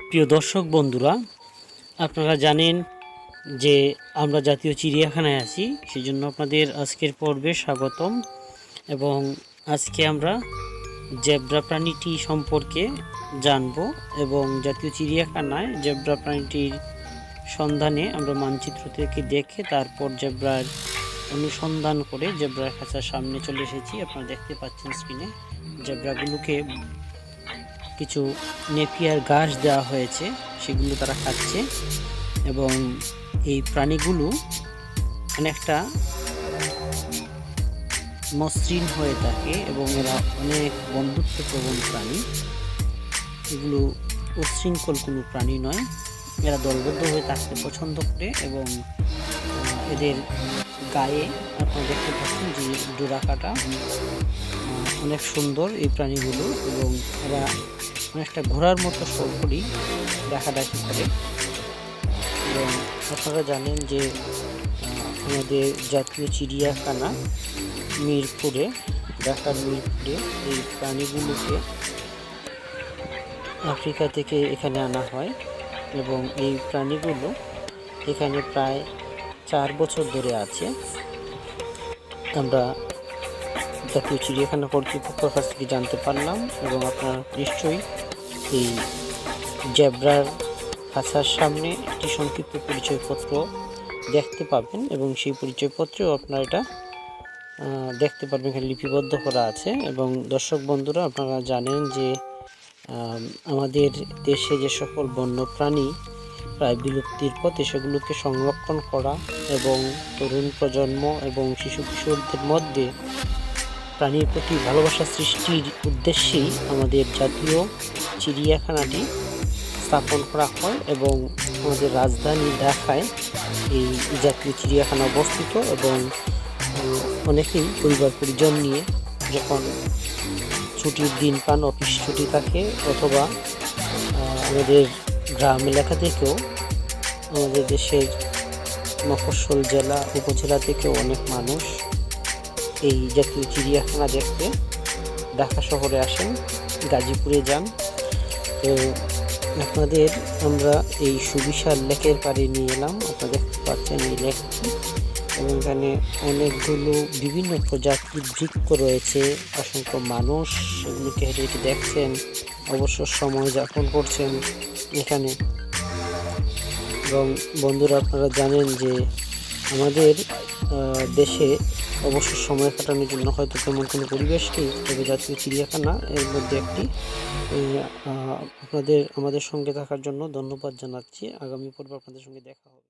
প্রিয় দর্শক বন্ধুরা, আপনারা জানেন যে আমরা জাতীয় চিড়িয়াখানায় আছি, সেজন্য আপনাদের আজকের পর্বে স্বাগতম। এবং আজকে আমরা জেব্রা প্রাণীটি সম্পর্কে জানব এবং জাতীয় চিড়িয়াখানায় জেব্রা প্রাণীটির সন্ধানে আমরা মানচিত্র থেকে দেখে তারপর জেব্রার অনুসন্ধান করে জেব্রার খাঁচার সামনে চলে এসেছি। আপনারা দেখতে পাচ্ছেন স্ক্রিনে জেব্রাগুলোকে কিছু নেপিয়ার ঘাস দেওয়া হয়েছে, সেগুলো তারা খাচ্ছে। এবং এই প্রাণীগুলো অনেকটা মসৃণ হয়ে থাকে এবং এরা অনেক বন্ধুত্বপ্রবণ প্রাণী। এগুলো উচ্ছৃঙ্খল কোনো প্রাণী নয়, এরা দলবদ্ধ হয়ে থাকতে পছন্দ করে। এবং এদের গায়ে আপনারা দেখতে পাচ্ছেন যে ডোরাকাটা অনেক সুন্দর এই প্রাণীগুলো, এবং এরা অনেকটা ঘোড়ার মতো সরকরি দেখাদেখি করে। এবং আপনারা জানেন যে আমাদের জাতীয় চিড়িয়াখানা মিরপুরে, ঢাকার মিরপুরে এই প্রাণীগুলোকে আফ্রিকা থেকে এখানে আনা হয় এবং এই প্রাণীগুলো এখানে প্রায় 4 বছর ধরে আছে। আমরা জাতীয় চিড়িয়াখানা কর্তৃপক্ষের কাছ থেকে জানতে পারলাম। এবং আপনারা নিশ্চয়ই এই জেব্রার খাঁচার সামনে একটি সংক্ষিপ্ত পরিচয়পত্র দেখতে পাবেন, এবং সেই পরিচয়পত্রেও আপনারা এটা দেখতে পারবেন, এখানে লিপিবদ্ধ করা আছে। এবং দর্শক বন্ধুরা, আপনারা জানেন যে আমাদের দেশে যে সকল বন্যপ্রাণী প্রায় বিলুপ্তির পথে, সেগুলোকে সংরক্ষণ করা এবং তরুণ প্রজন্ম এবং শিশু কিশোরদের মধ্যে প্রাণীর প্রতি ভালোবাসা সৃষ্টির উদ্দেশ্যেই আমাদের জাতীয় চিড়িয়াখানাটি স্থাপন করা হয়। এবং আমাদের রাজধানী ঢাকায় এই জাতীয় চিড়িয়াখানা অবস্থিত। এবং অনেকেই পরিবার পরিজন নিয়ে যখন ছুটির দিন পান, অফিস ছুটি থাকে, অথবা আমাদের গ্রাম এলাকা থেকেও, আমাদের দেশের মফস্বল জেলা উপজেলা থেকেও অনেক মানুষ এই জাতীয় চিড়িয়াখানা দেখতে ঢাকা শহরে আসেন, গাজীপুরে যান। তো আপনাদের আমরা এই সুবিশাল লেকের পাড়ে নিয়ে এলাম। আপনারা দেখতে পাচ্ছেন এই লেকটি, এবং এখানে অনেকগুলো বিভিন্ন প্রজাতির বৃক্ষ রয়েছে। অসংখ্য মানুষ সেগুলোকে হেঁটে হেঁটে দেখছেন, অবসর সময় যাপন করছেন এখানে। এবং বন্ধুরা, আপনারা জানেন যে আমাদের দেশে অবসর সময় কাটানোর জন্য হয়তো তেমন কোনো পরিবেশ নেই, তবে জাতীয় চিড়িয়াখানা এর মধ্যে একটি। আমাদের সঙ্গে থাকার জন্য ধন্যবাদ জানাচ্ছি। আগামী পর্বে আপনাদের সঙ্গে দেখা হবে।